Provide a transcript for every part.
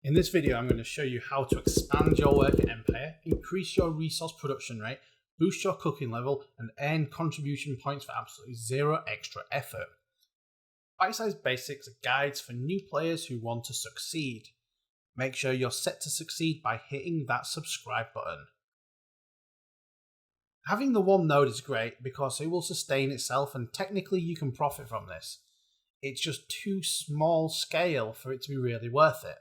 In this video, I'm going to show you how to expand your worker empire, increase your resource production rate, boost your cooking level, and earn contribution points for absolutely zero extra effort. Bite-sized basics are guides for new players who want to succeed. Make sure you're set to succeed by hitting that subscribe button. Having the one node is great because it will sustain itself and technically you can profit from this. It's just too small scale for it to be really worth it.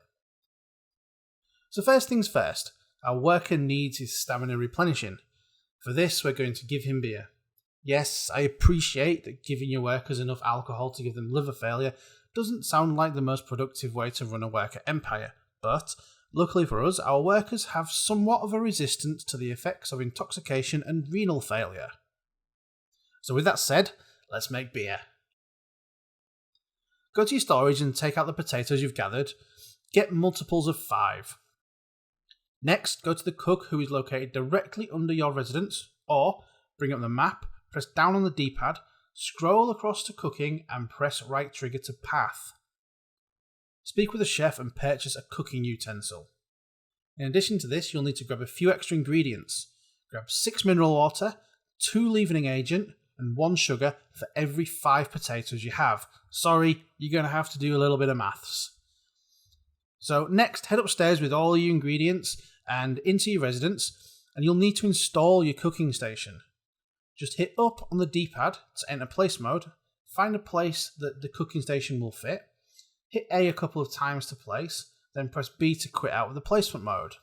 So first things first, our worker needs his stamina replenishing. For this, we're going to give him beer. Yes, I appreciate that giving your workers enough alcohol to give them liver failure doesn't sound like the most productive way to run a worker empire, but luckily for us, our workers have somewhat of a resistance to the effects of intoxication and renal failure. So with that said, let's make beer. Go to your storage and take out the potatoes you've gathered. Get multiples of 5. Next, go to the cook who is located directly under your residence, or bring up the map, press down on the D-pad, scroll across to cooking and press right trigger to path. Speak with the chef and purchase a cooking utensil. In addition to this, you'll need to grab a few extra ingredients. Grab 6 mineral water, 2 leavening agent, and 1 sugar for every 5 potatoes you have. Sorry, you're going to have to do a little bit of maths. So next, head upstairs with all your ingredients and into your residence, and you'll need to install your cooking station. Just hit up on the D-pad to enter place mode, find a place that the cooking station will fit, hit A a couple of times to place, then press B to quit out of the placement mode.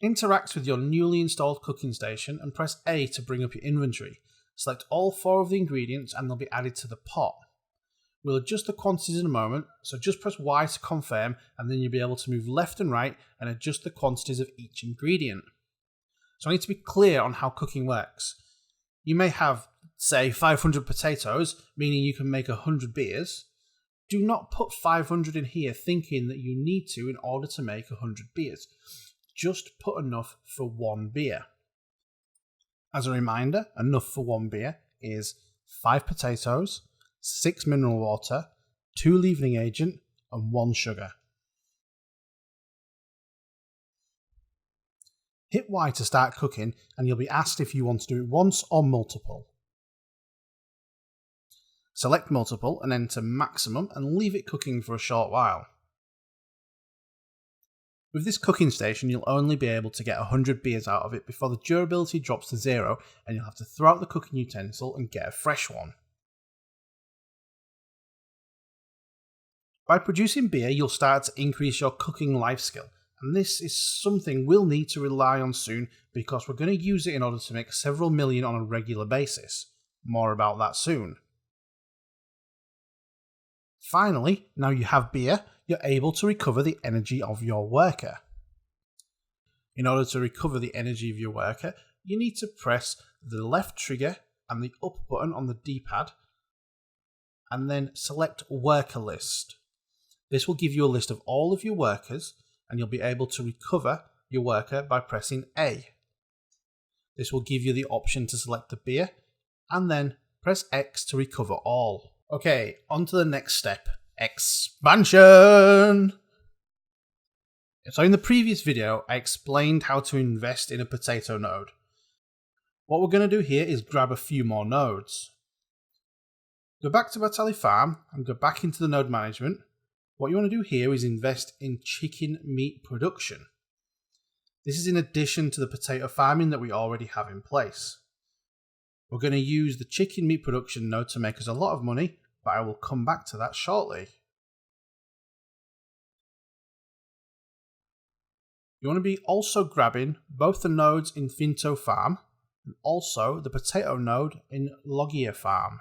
Interact with your newly installed cooking station and press A to bring up your inventory. Select all 4 of the ingredients and they'll be added to the pot. We'll adjust the quantities in a moment, so just press Y to confirm and then you'll be able to move left and right and adjust the quantities of each ingredient. So I need to be clear on how cooking works. You may have, say, 500 potatoes, meaning you can make 100 beers. Do not put 500 in here thinking that you need to in order to make 100 beers. Just put enough for 1 beer. As a reminder, enough for 1 beer is 5 potatoes, 6 mineral water, 2 leavening agent, and 1 sugar. Hit Y to start cooking and you'll be asked if you want to do it once or multiple. Select multiple and enter maximum and leave it cooking for a short while. With this cooking station, you'll only be able to get 100 beers out of it before the durability drops to 0 and you'll have to throw out the cooking utensil and get a fresh one. By producing beer, you'll start to increase your cooking life skill, and this is something we'll need to rely on soon because we're going to use it in order to make several million on a regular basis. More about that soon. Finally, now you have beer, you're able to recover the energy of your worker. In order to recover the energy of your worker, you need to press the left trigger and the up button on the D-pad, and then select Worker List. This will give you a list of all of your workers, and you'll be able to recover your worker by pressing A. This will give you the option to select the beer, and then press X to recover all. Okay, on to the next step, expansion! So in the previous video, I explained how to invest in a potato node. What we're going to do here is grab a few more nodes. Go back to Batali Farm and go back into the node management. What you want to do here is invest in chicken meat production. This is in addition to the potato farming that we already have in place. We're going to use the chicken meat production node to make us a lot of money, but I will come back to that shortly. You want to be also grabbing both the nodes in Finto Farm and also the potato node in Logia Farm.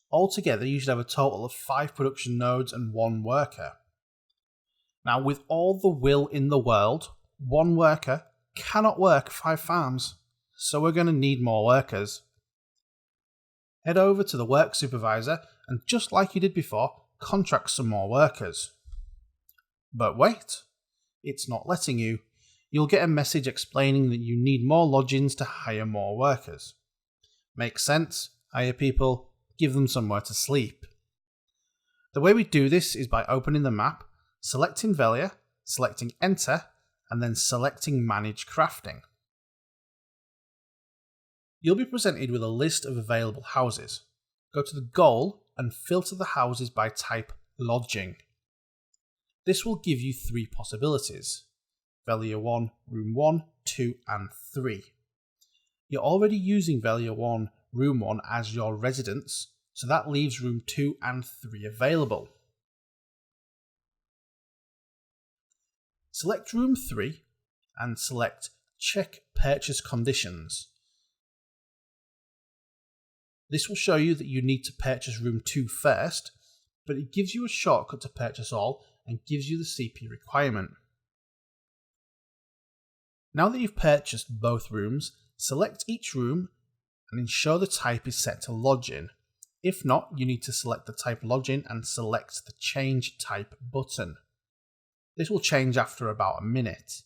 Altogether, you should have a total of 5 production nodes and 1 worker. Now, with all the will in the world, 1 worker cannot work 5 farms, so we're going to need more workers. Head over to the work supervisor and just like you did before, contract some more workers. But wait, it's not letting you. You'll get a message explaining that you need more lodgings to hire more workers. Makes sense? Hire people, give them somewhere to sleep. The way we do this is by opening the map, selecting Velia, selecting Enter, and then selecting Manage Crafting. You'll be presented with a list of available houses. Go to the goal and filter the houses by type lodging. This will give you 3 possibilities: Velia 1, Room 1, 2 and 3. You're already using Velia 1, Room 1 as your residence, so that leaves Room 2 and 3 available. Select Room 3 and select Check Purchase Conditions. This will show you that you need to purchase Room 2 first, but it gives you a shortcut to purchase all and gives you the CP requirement. Now that you've purchased both rooms, select each room and ensure the type is set to lodging. If not, you need to select the type lodging and select the Change Type button. This will change after about a minute.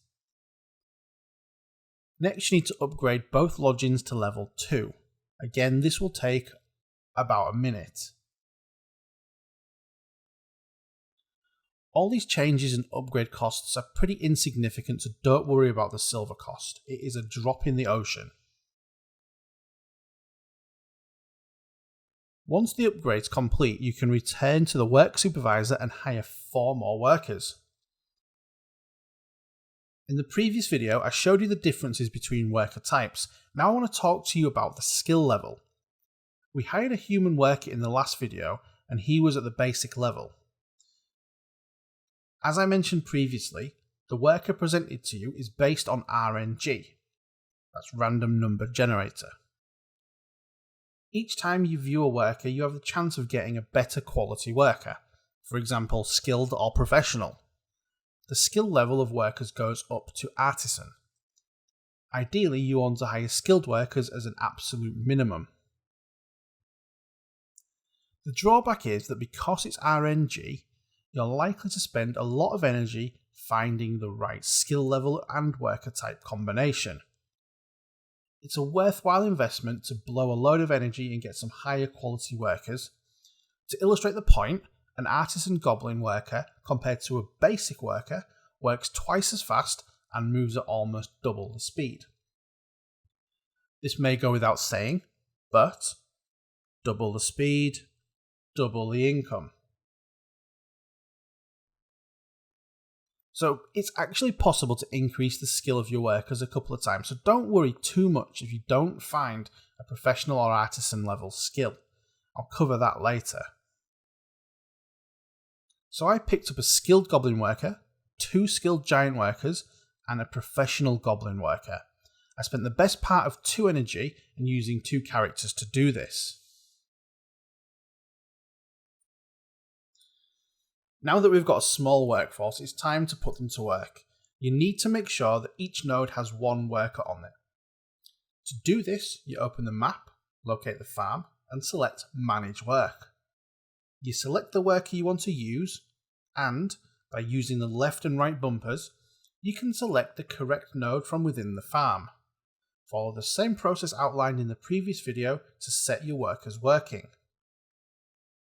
Next, you need to upgrade both lodgings to level 2. Again, this will take about a minute. All these changes and upgrade costs are pretty insignificant, so don't worry about the silver cost. It is a drop in the ocean. Once the upgrade's complete, you can return to the work supervisor and hire 4 more workers. In the previous video, I showed you the differences between worker types. Now I want to talk to you about the skill level. We hired a human worker in the last video, and he was at the basic level. As I mentioned previously, the worker presented to you is based on RNG. That's Random Number Generator. Each time you view a worker, you have the chance of getting a better quality worker. For example, skilled or professional. The skill level of workers goes up to artisan. Ideally, you want to hire skilled workers as an absolute minimum. The drawback is that because it's RNG, you're likely to spend a lot of energy finding the right skill level and worker type combination. It's a worthwhile investment to blow a load of energy and get some higher quality workers. To illustrate the point, an artisan goblin worker compared to a basic worker works twice as fast and moves at almost double the speed. This may go without saying, but double the speed, double the income. So it's actually possible to increase the skill of your workers a couple of times, so don't worry too much if you don't find a professional or artisan level skill. I'll cover that later. So I picked up a skilled goblin worker, 2 skilled giant workers, and a professional goblin worker. I spent the best part of 2 energy in using 2 characters to do this. Now that we've got a small workforce, it's time to put them to work. You need to make sure that each node has 1 worker on it. To do this, you open the map, locate the farm, and select Manage Work. You select the worker you want to use, and by using the left and right bumpers, you can select the correct node from within the farm. Follow the same process outlined in the previous video to set your workers working.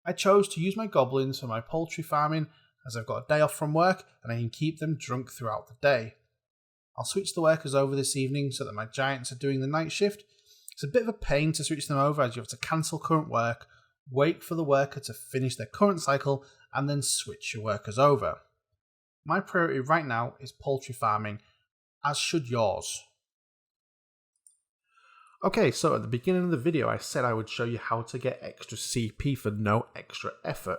I chose to use my goblins for my poultry farming as I've got a day off from work and I can keep them drunk throughout the day. I'll switch the workers over this evening so that my giants are doing the night shift. It's a bit of a pain to switch them over as you have to cancel current work, wait for the worker to finish their current cycle, and then switch your workers over. My priority right now is poultry farming, as should yours. Okay, so at the beginning of the video I said I would show you how to get extra CP for no extra effort.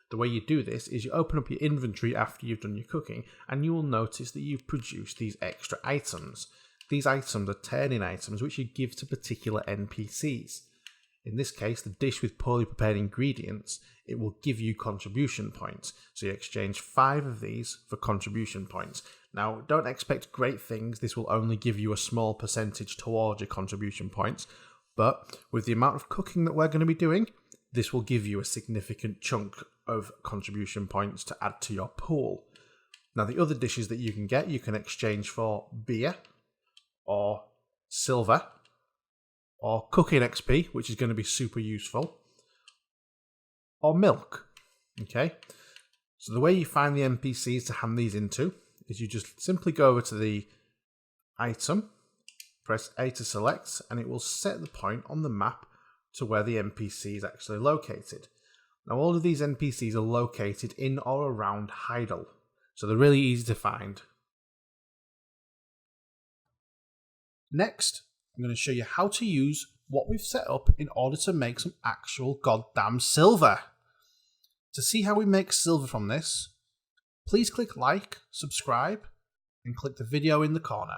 The way you do this is you open up your inventory after you've done your cooking and you will notice that you've produced these extra items. These items are turn-in items which you give to particular NPCs. In this case, the dish with poorly prepared ingredients, it will give you contribution points. So you exchange 5 of these for contribution points. Now, don't expect great things. This will only give you a small percentage towards your contribution points. But with the amount of cooking that we're going to be doing, this will give you a significant chunk of contribution points to add to your pool. Now, the other dishes that you can exchange for beer or silver, or cooking XP, which is going to be super useful, or milk. Okay, So the way you find the NPCs to hand these into is you just simply go over to the item, press A to select, and it will set the point on the map to where the NPC is actually located. Now all of these NPCs are located in or around Heidel, so they're really easy to find. Next, I'm going to show you how to use what we've set up in order to make some actual goddamn silver. To see how we make silver from this, please click like, subscribe, and click the video in the corner.